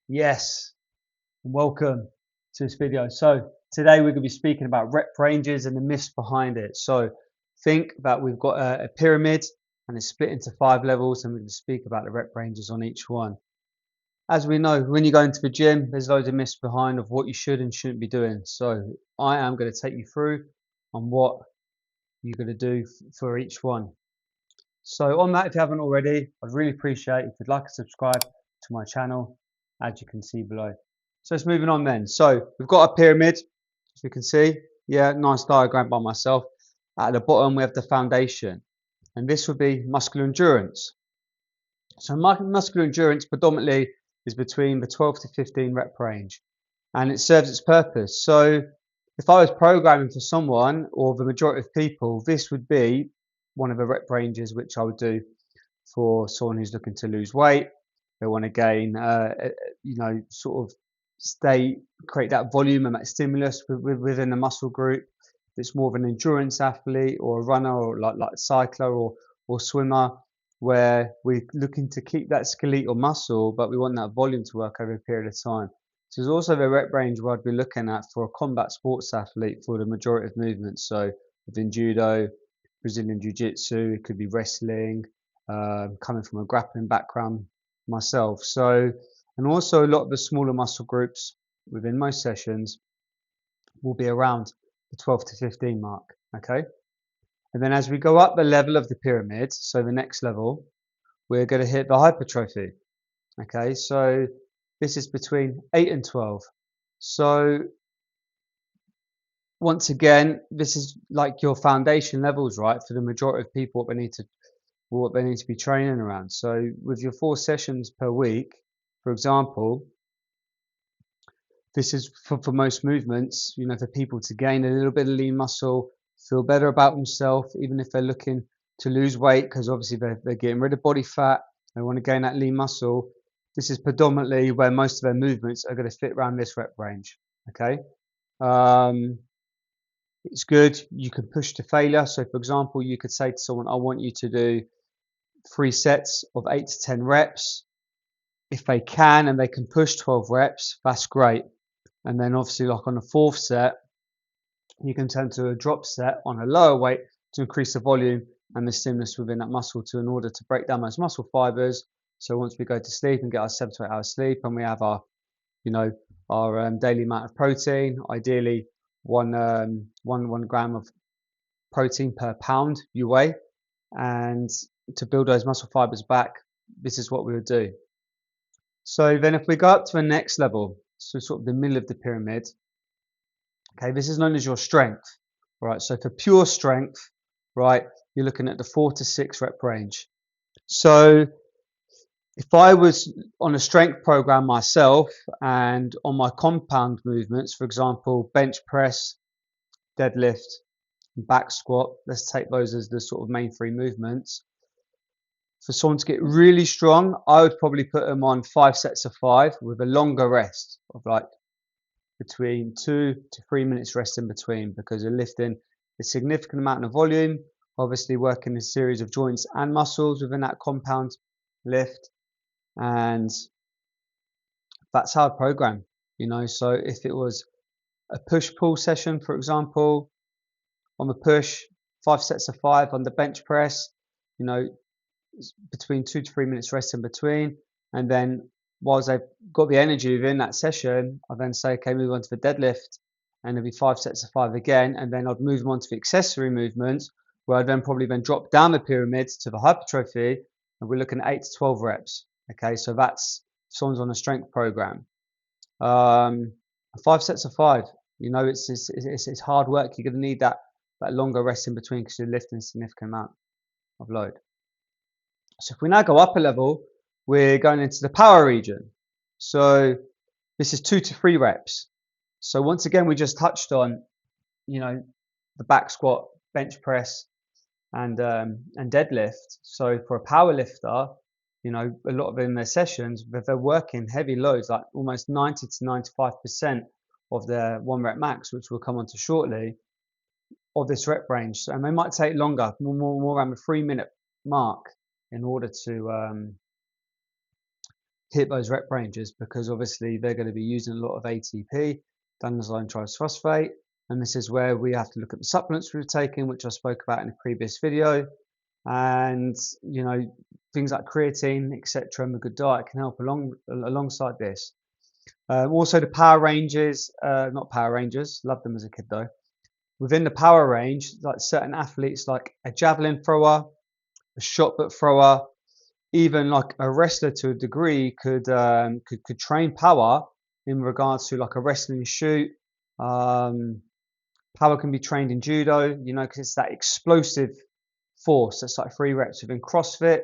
Yes, welcome to this video. So today we're going to be speaking about rep ranges and the myths behind it. So think that we've got a pyramid and it's split into 5 levels, and we're going to speak about the rep ranges on each one. As we know, when you go into the gym, there's loads of myths behind of what you should and shouldn't be doing. So I am going to take you through on what you're going to do for each one. So on that, if you haven't already, I'd really appreciate if you'd like to subscribe to my channel, as you can see below. So let's moving on then. So we've got a pyramid, as you can see. Yeah, nice diagram by myself. At the bottom, we have the foundation, and this would be muscular endurance. So muscular endurance predominantly is between the 12 to 15 rep range, and it serves its purpose. So if I was programming for someone or the majority of people, this would be one of the rep ranges which I would do for someone who's looking to lose weight. They want to gain, sort of create that volume and that stimulus within the muscle group. If it's more of an endurance athlete or a runner or like a cycler or swimmer, where we're looking to keep that skeletal muscle, but we want that volume to work over a period of time. So there's also the rep range where I'd be looking at for a combat sports athlete for the majority of movements. So within judo, Brazilian jiu-jitsu, it could be wrestling, coming from a grappling background myself. So, and also a lot of the smaller muscle groups within most sessions will be around the 12 to 15 mark. Okay. And then as we go up the level of the pyramid, so the next level, we're going to hit the hypertrophy. Okay. So this is between 8 and 12. So once again, this is like your foundation levels, right? For the majority of people, what they need to be training around. So with your 4 sessions per week, for example, this is for most movements, for people to gain a little bit of lean muscle, feel better about themselves, even if they're looking to lose weight, because obviously they're getting rid of body fat, they want to gain that lean muscle. This is predominantly where most of their movements are going to fit around this rep range. Okay. It's good. You can push to failure. So for example, you could say to someone, I want you to do 3 sets of 8 to 10 reps. If they can and they can push 12 reps, that's great. And then obviously like on the 4th set, you can turn to a drop set on a lower weight to increase the volume and the stimulus within that muscle in order to break down those muscle fibers. So once we go to sleep and get our 7 to 8 hours sleep, and we have our daily amount of protein, ideally one gram of protein per pound you weigh, and to build those muscle fibers back, this is what we would do. So then if we go up to the next level, so sort of the middle of the pyramid, okay, this is known as your strength, right? So for pure strength, right, you're looking at the 4 to 6 rep range. So if I was on a strength program myself and on my compound movements, for example, bench press, deadlift, back squat, let's take those as the sort of main 3 movements. For someone to get really strong, I would probably put them on 5 sets of 5 with a longer rest of like between 2 to 3 minutes rest in between, because you're lifting a significant amount of volume, obviously working a series of joints and muscles within that compound lift, and that's how I program. So if it was a push-pull session, for example, on the push, 5 sets of 5 on the bench press, between 2 to 3 minutes rest in between, and then whilst I've got the energy within that session, I then say, okay, move on to the deadlift, and there'll be 5 sets of 5 again, and then I'd move them on to the accessory movements, where I'd then probably drop down the pyramid to the hypertrophy, and we're looking at 8 to 12 reps. Okay, so that's someone's on a strength program. 5 sets of 5. It's hard work. You're going to need that longer rest in between because you're lifting a significant amount of load. So if we now go up a level, we're going into the power region. So this is 2 to 3 reps. So once again, we just touched on, the back squat, bench press, and deadlift. So for a power lifter, a lot of in their sessions, if they're working heavy loads, like almost 90 to 95% of their 1 rep max, which we'll come on to shortly, of this rep range. And they might take longer, more around the 3-minute mark in order to hit those rep ranges, because obviously they're going to be using a lot of ATP, adenosine triphosphate, and this is where we have to look at the supplements we're taking, which I spoke about in a previous video, and things like creatine, etc. And a good diet can help alongside this. Also the power ranges, not power rangers, loved them as a kid though. Within the power range, like certain athletes, like a javelin thrower, a shot put thrower, even like a wrestler to a degree could train power in regards to like a wrestling shoot. Power can be trained in judo, because it's that explosive force. That's like 3 reps within CrossFit.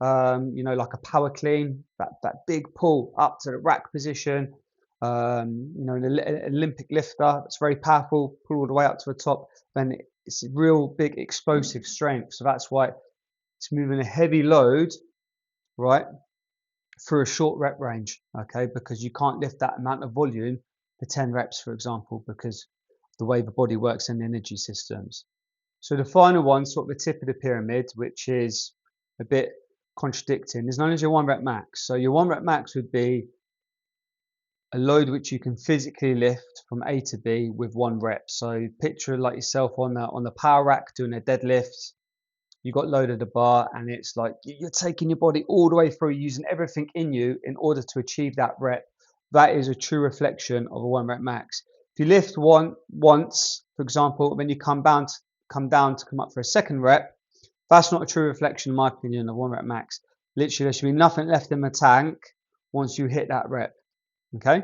Like a power clean, that big pull up to the rack position. An Olympic lifter, it's very powerful, pull all the way up to the top. Then it's a real big explosive strength. So that's why it's moving a heavy load, right, through a short rep range, okay, because you can't lift that amount of volume for 10 reps, for example, because of the way the body works and the energy systems. So the final one, sort of the tip of the pyramid, which is a bit contradicting, is known as your 1 rep max. So your 1 rep max would be a load which you can physically lift from A to B with 1 rep. So picture like yourself on the power rack doing a deadlift. You got loaded a bar, and it's like you're taking your body all the way through, using everything in you in order to achieve that rep. That is a true reflection of a 1 rep max. If you lift once, for example, then you come down to come up for a second rep, that's not a true reflection, in my opinion, of 1 rep max. Literally, there should be nothing left in the tank once you hit that rep. Okay.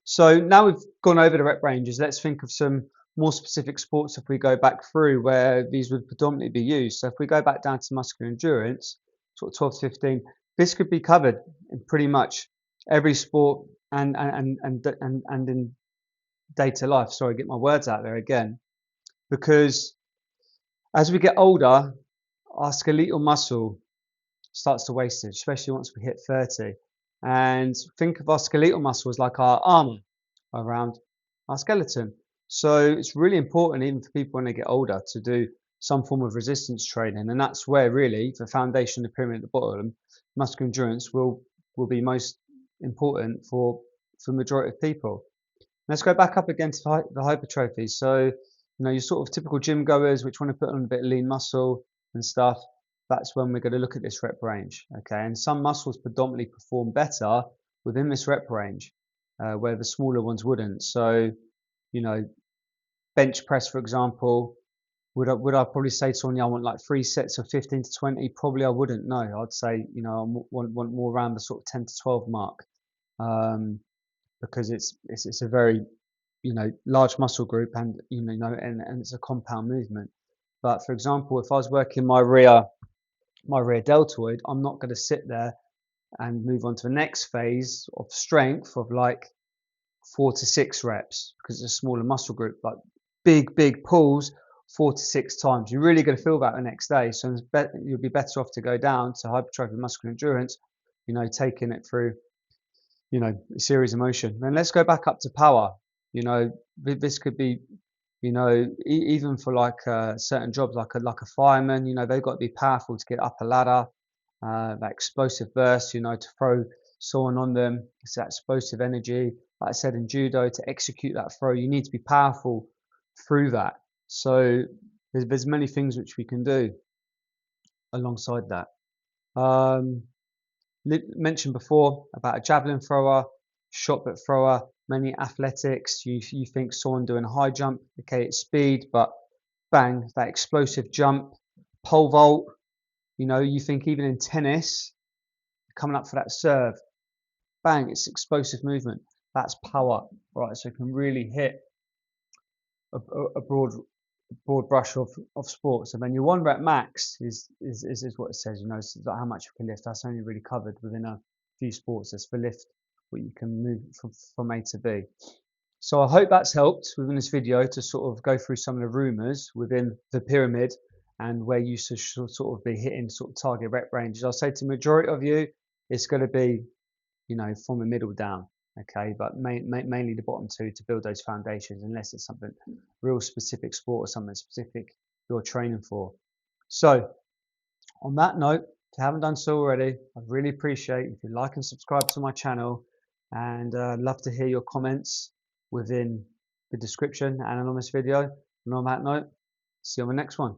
So now we've gone over the rep ranges, let's think of some more specific sports if we go back through where these would predominantly be used. So if we go back down to muscular endurance, sort of 12 to 15, this could be covered in pretty much every sport and in day-to life. Sorry, get my words out there again. Because as we get older, our skeletal muscle starts to wastage, especially once we hit 30. And think of our skeletal muscle as like our armor around our skeleton. So it's really important, even for people when they get older, to do some form of resistance training. And that's where really the foundation, the pyramid at the bottom, muscular endurance will be most important for the majority of people. Let's go back up again to the hypertrophy. So, your sort of typical gym goers which want to put on a bit of lean muscle and stuff, that's when we're going to look at this rep range, okay? And some muscles predominantly perform better within this rep range, where the smaller ones wouldn't. So, bench press, for example, would I probably say to someone, I want like 3 sets of 15 to 20? Probably I wouldn't. No, I'd say, I want more around the sort of 10 to 12 mark, because it's a very, large muscle group, and and it's a compound movement. But for example, if I was working my rear deltoid, I'm not going to sit there and move on to the next phase of strength of like 4 to 6 reps, because it's a smaller muscle group. Like big pulls 4 to 6 times, you're really going to feel that the next day. So you'll be better off to go down to hypertrophy muscular endurance, taking it through a series of motion. Then let's go back up to power. This could be, even for like certain jobs, like a fireman, they've got to be powerful to get up a ladder, that explosive burst, to throw someone on them. It's that explosive energy. Like I said, in judo, to execute that throw, you need to be powerful through that. So there's many things which we can do alongside that. Mentioned before about a javelin thrower, shot put thrower, many athletics. You think someone doing a high jump, okay, it's speed, but bang, that explosive jump. Pole vault, you think even in tennis, coming up for that serve, bang, it's explosive movement. That's power, right? So it can really hit a broad brush of sports. And then your 1 rep max is what it says. It's like how much you can lift. That's only really covered within a few sports. That's for lift, what you can move from A to B. So I hope that's helped within this video to sort of go through some of the rumors within the pyramid and where you should sort of be hitting sort of target rep ranges. I'll say to the majority of you, it's going to be, from the middle down. Okay, but mainly the bottom 2 to build those foundations, unless it's something real specific sport or something specific you're training for. So on that note, you haven't done so already, I'd really appreciate if you like and subscribe to my channel, and I'd love to hear your comments within the description and on this video. And on that note, see you on the next one.